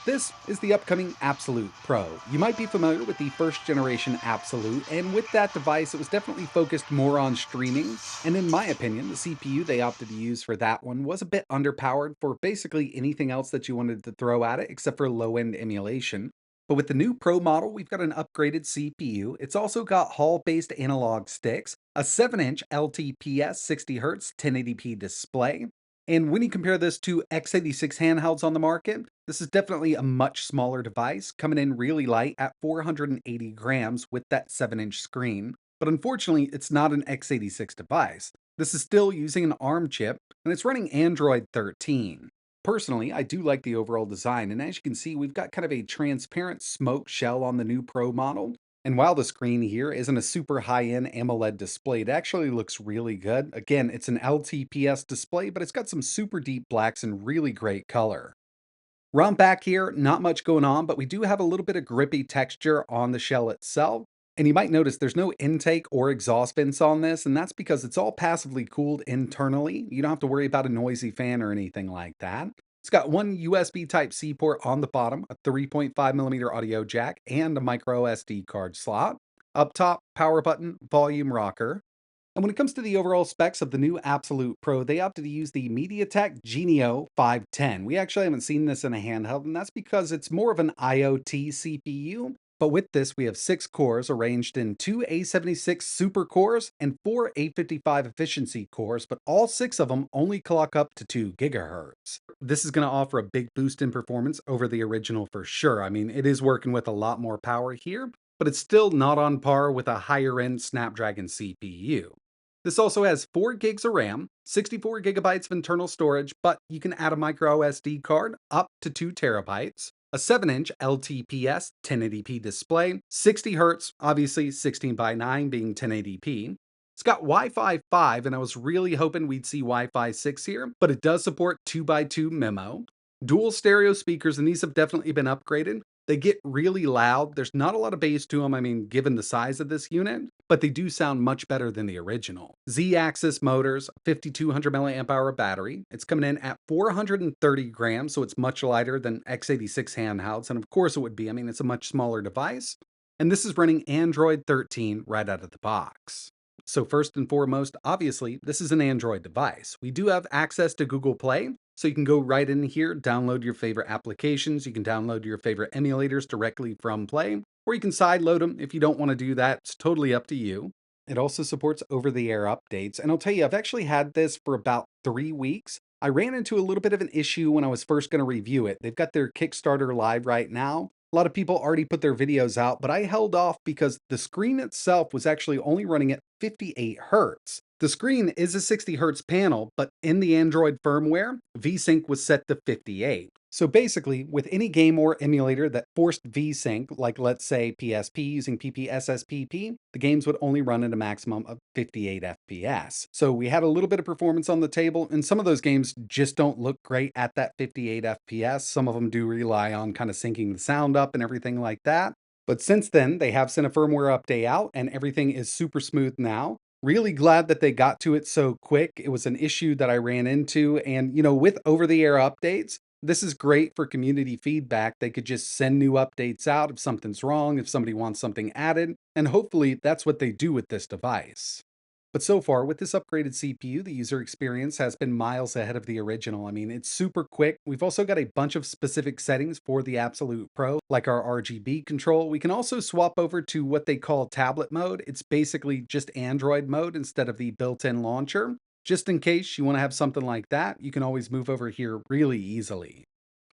This is the upcoming Absolute Pro. You might be familiar with the first generation Absolute, and with that device, it was definitely focused more on streaming. And in my opinion, the CPU they opted to use for that one was a bit underpowered for basically anything else that you wanted to throw at it, except for low end emulation. But with the new Pro model, we've got an upgraded CPU. It's also got Hall based analog sticks, a 7-inch LTPS 60Hz 1080p display. And when you compare this to x86 handhelds on the market, this is definitely a much smaller device, coming in really light at 480 grams with that 7-inch screen. But unfortunately, it's not an x86 device. This is still using an ARM chip, and it's running Android 13. Personally, I do like the overall design, and as you can see, we've got kind of a transparent smoke shell on the new Pro model. And while the screen here isn't a super high-end AMOLED display, it actually looks really good. Again, it's an LTPS display, but it's got some super deep blacks and really great color. Around back here, not much going on, but we do have a little bit of grippy texture on the shell itself. And you might notice there's no intake or exhaust vents on this, and that's because it's all passively cooled internally. You don't have to worry about a noisy fan or anything like that. It's got one USB Type-C port on the bottom, a 3.5mm audio jack, and a micro SD card slot. Up top, power button, volume rocker. And when it comes to the overall specs of the new Absolute Pro, they opted to use the MediaTek Genio 510. We actually haven't seen this in a handheld, and that's because it's more of an IoT CPU. But with this, we have 6 cores arranged in 2 A76 super cores and 4 A55 efficiency cores, but all 6 of them only clock up to 2 gigahertz. This is going to offer a big boost in performance over the original for sure. I mean, it is working with a lot more power here, but it's still not on par with a higher end Snapdragon CPU. This also has 4 gigs of RAM, 64 gigabytes of internal storage, but you can add a micro SD card up to 2 terabytes, a 7-inch LTPS 1080p display, 60 Hz, obviously 16 by 9 being 1080p. It's got Wi-Fi 5, and I was really hoping we'd see Wi-Fi 6 here, but it does support 2x2 MIMO. Dual stereo speakers, and these have definitely been upgraded. They get really loud. There's not a lot of bass to them, I mean, given the size of this unit, but they do sound much better than the original. Z-axis motors, 5200 milliamp hour battery. It's coming in at 430 grams, so it's much lighter than x86 handhelds, and of course it would be. I mean, it's a much smaller device. And this is running Android 13 right out of the box. So first and foremost, obviously, this is an Android device. We do have access to Google Play, so you can go right in here, download your favorite applications, you can download your favorite emulators directly from Play, or you can sideload them if you don't want to do that. It's totally up to you. It also supports over-the-air updates, and I'll tell you, I've actually had this for about 3 weeks. I ran into a little bit of an issue when I was first going to review it. They've got their Kickstarter live right now. A lot of people already put their videos out, but I held off because the screen itself was actually only running at 58 Hz. The screen is a 60 Hz panel, but in the Android firmware, VSync was set to 58. So basically, with any game or emulator that forced VSync, like let's say PSP using PPSSPP, the games would only run at a maximum of 58 FPS. So we had a little bit of performance on the table, and some of those games just don't look great at that 58 FPS. Some of them do rely on kind of syncing the sound up and everything like that. But since then, they have sent a firmware update out, and everything is super smooth now. Really glad that they got to it so quick. It was an issue that I ran into, and with over-the-air updates, this is great for community feedback. They could just send new updates out if something's wrong, if somebody wants something added, and hopefully that's what they do with this device. But so far, with this upgraded CPU, the user experience has been miles ahead of the original. I mean, it's super quick. We've also got a bunch of specific settings for the Absolute Pro, like our RGB control. We can also swap over to what they call tablet mode. It's basically just Android mode instead of the built-in launcher. Just in case you want to have something like that, you can always move over here really easily.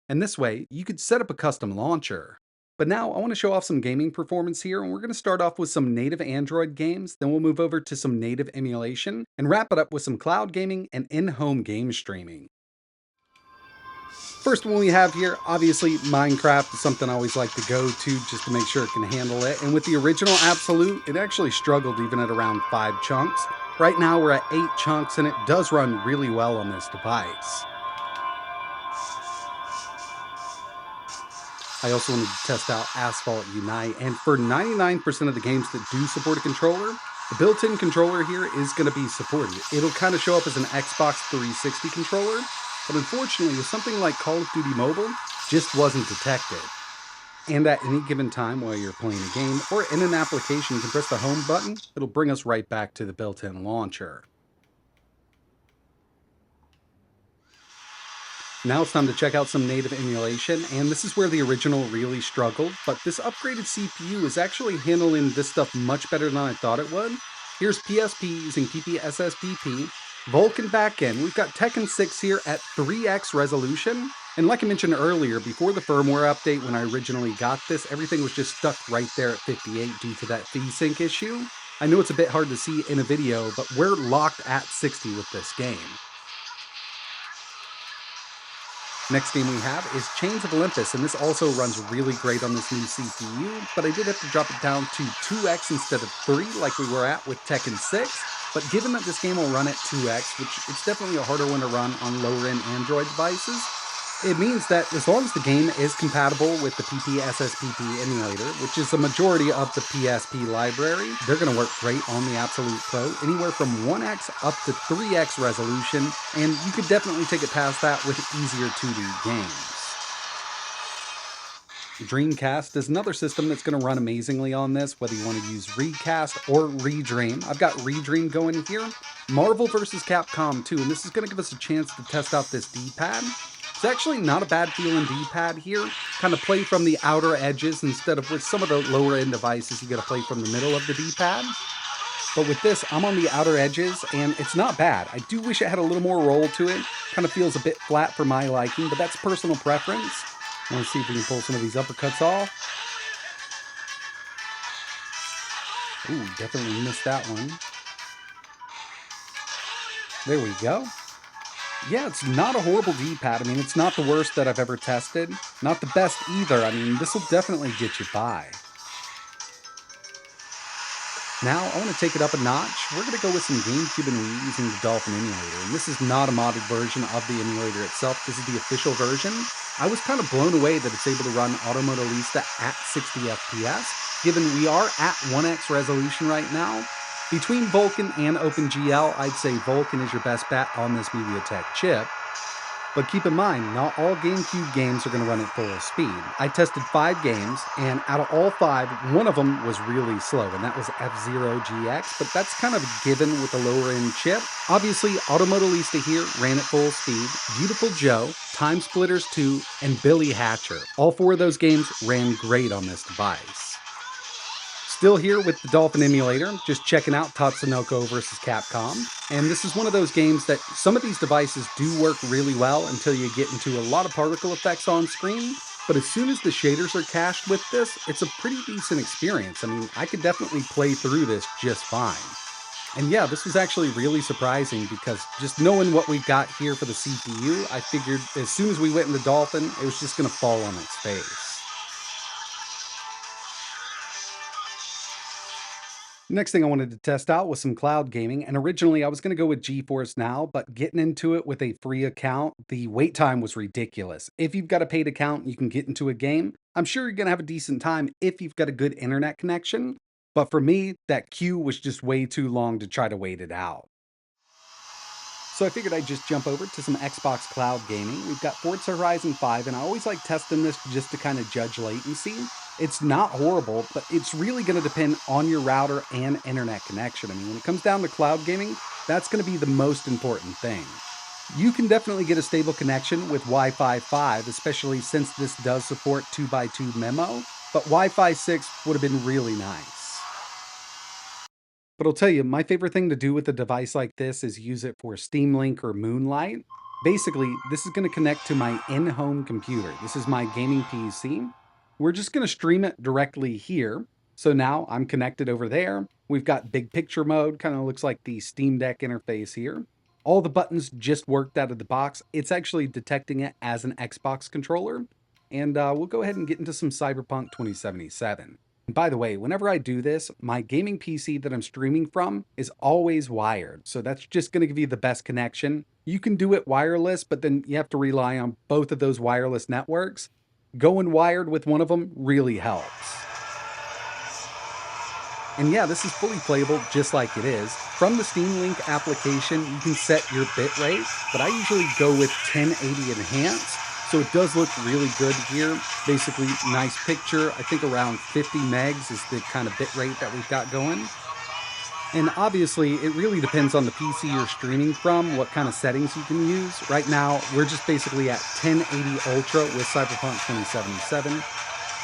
And this way, you could set up a custom launcher. But now I want to show off some gaming performance here, and we're going to start off with some native Android games, then we'll move over to some native emulation, and wrap it up with some cloud gaming and in-home game streaming. First one we have here, obviously Minecraft is something I always like to go to just to make sure it can handle it. And with the original Absolute, it actually struggled even at around 5 chunks. Right now we're at 8 chunks, and it does run really well on this device. I also wanted to test out Asphalt Unite, and for 99% of the games that do support a controller, the built-in controller here is going to be supported. It'll kind of show up as an Xbox 360 controller, but unfortunately with something like Call of Duty Mobile, just wasn't detected. And at any given time while you're playing a game or in an application, you can press the home button. It'll bring us right back to the built-in launcher. Now it's time to check out some native emulation, and this is where the original really struggled, but this upgraded CPU is actually handling this stuff much better than I thought it would. Here's PSP using PPSSPP, Vulkan backend. We've got Tekken 6 here at 3x resolution, and like I mentioned earlier, before the firmware update when I originally got this, everything was just stuck right there at 58 due to that VSync issue. I know it's a bit hard to see in a video, but we're locked at 60 with this game. Next game we have is Chains of Olympus, and this also runs really great on this new CPU, but I did have to drop it down to 2x instead of 3 like we were at with Tekken 6. But given that this game will run at 2x, which it's definitely a harder one to run on lower-end Android devices, it means that as long as the game is compatible with the PPSSPP emulator, which is the majority of the PSP library, they're going to work great on the Absolute Pro, anywhere from 1x up to 3x resolution, and you could definitely take it past that with easier 2D games. Dreamcast is another system that's going to run amazingly on this, whether you want to use Recast or Redream. I've got Redream going here. Marvel vs. Capcom 2, and this is going to give us a chance to test out this D-pad. It's actually not a bad feeling D-pad here. Kind of play from the outer edges instead of with some of the lower end devices, you got to play from the middle of the D-pad. But with this, I'm on the outer edges, and it's not bad. I do wish it had a little more roll to it. Kind of feels a bit flat for my liking, but that's personal preference. Let's see if we can pull some of these uppercuts off. Ooh, definitely missed that one. There we go. Yeah, it's not a horrible D-pad. I mean, it's not the worst that I've ever tested. Not the best either. I mean, this will definitely get you by. Now, I want to take it up a notch. We're going to go with some GameCube and Wii using the Dolphin emulator. And this is not a modded version of the emulator itself. This is the official version. I was kind of blown away that it's able to run Automata Lista at 60 FPS, given we are at 1x resolution right now. Between Vulkan and OpenGL, I'd say Vulkan is your best bet on this MediaTek chip. But keep in mind, not all GameCube games are going to run at full speed. I tested 5 games, and out of all 5, one of them was really slow, and that was F-Zero GX, but that's kind of a given with the lower-end chip. Obviously, Automata Lista here ran at full speed, Beautiful Joe, Time Splitters 2, and Billy Hatcher. All 4 of those games ran great on this device. Still here with the Dolphin emulator, just checking out Tatsunoko vs. Capcom. And this is one of those games that some of these devices do work really well until you get into a lot of particle effects on screen. But as soon as the shaders are cached with this, it's a pretty decent experience. I mean, I could definitely play through this just fine. And yeah, this was actually really surprising because just knowing what we've got here for the CPU, I figured as soon as we went into Dolphin, it was just going to fall on its face. Next thing I wanted to test out was some cloud gaming, and originally I was going to go with GeForce Now, but getting into it with a free account, the wait time was ridiculous. If you've got a paid account, you can get into a game. I'm sure you're going to have a decent time if you've got a good internet connection, but for me, that queue was just way too long to try to wait it out. So I figured I'd just jump over to some Xbox Cloud Gaming. We've got Forza Horizon 5, and I always like testing this just to kind of judge latency. It's not horrible, but it's really going to depend on your router and internet connection. I mean, when it comes down to cloud gaming, that's going to be the most important thing. You can definitely get a stable connection with Wi-Fi 5, especially since this does support 2x2 memo, but Wi-Fi 6 would have been really nice. But I'll tell you, my favorite thing to do with a device like this is use it for Steam Link or Moonlight. Basically, this is going to connect to my in-home computer. This is my gaming PC. We're just going to stream it directly here. So now I'm connected over there. We've got big picture mode, kind of looks like the Steam Deck interface here. All the buttons just worked out of the box. It's actually detecting it as an Xbox controller. And we'll go ahead and get into some Cyberpunk 2077. And by the way, whenever I do this, my gaming PC that I'm streaming from is always wired. So that's just going to give you the best connection. You can do it wireless, but then you have to rely on both of those wireless networks. Going wired with one of them really helps. And yeah, this is fully playable just like it is. From the Steam Link application, you can set your bitrate, but I usually go with 1080 enhanced. So it does look really good here. Basically, nice picture. I think around 50 megs is the kind of bit rate that we've got going. And obviously, it really depends on the PC you're streaming from, what kind of settings you can use. Right now, we're just basically at 1080 Ultra with Cyberpunk 2077.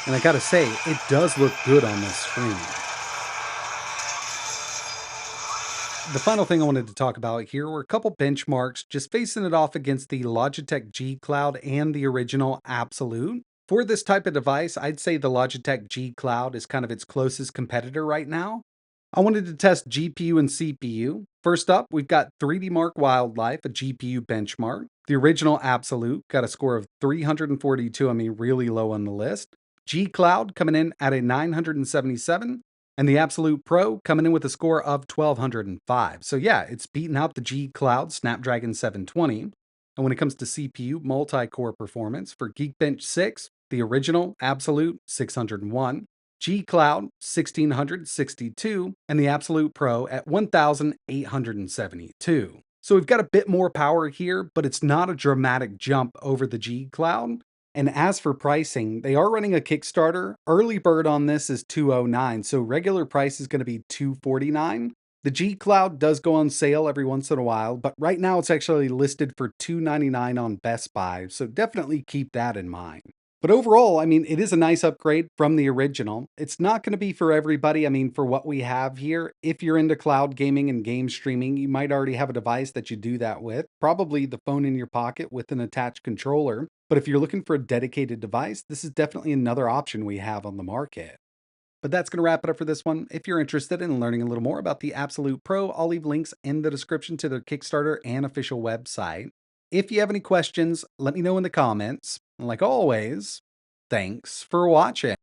And I gotta say, it does look good on this screen. The final thing I wanted to talk about here were a couple benchmarks, just facing it off against the Logitech G Cloud and the original Absolute. For this type of device, I'd say the Logitech G Cloud is kind of its closest competitor right now. I wanted to test GPU and CPU. First up, we've got 3D Mark Wildlife, a GPU benchmark. The original Absolute got a score of 342, I mean, really low on the list. G Cloud coming in at a 977, and the Absolute Pro coming in with a score of 1205. So, yeah, it's beating out the G Cloud Snapdragon 720. And when it comes to CPU multi core performance for Geekbench 6, the original Absolute 601, G Cloud 1662, and the Absolute Pro at 1872. So we've got a bit more power here, but it's not a dramatic jump over the G Cloud. And as for pricing, they are running a Kickstarter. Early bird on this is 209, so regular price is going to be 249. The G Cloud does go on sale every once in a while, but right now it's actually listed for 299 on Best Buy, so definitely keep that in mind. But overall, I mean, it is a nice upgrade from the original. It's not going to be for everybody. I mean, for what we have here, if you're into cloud gaming and game streaming, you might already have a device that you do that with, probably the phone in your pocket with an attached controller. But if you're looking for a dedicated device, this is definitely another option we have on the market. But that's going to wrap it up for this one. If you're interested in learning a little more about the Absolute Pro, I'll leave links in the description to their Kickstarter and official website. If you have any questions, let me know in the comments. And like always, thanks for watching.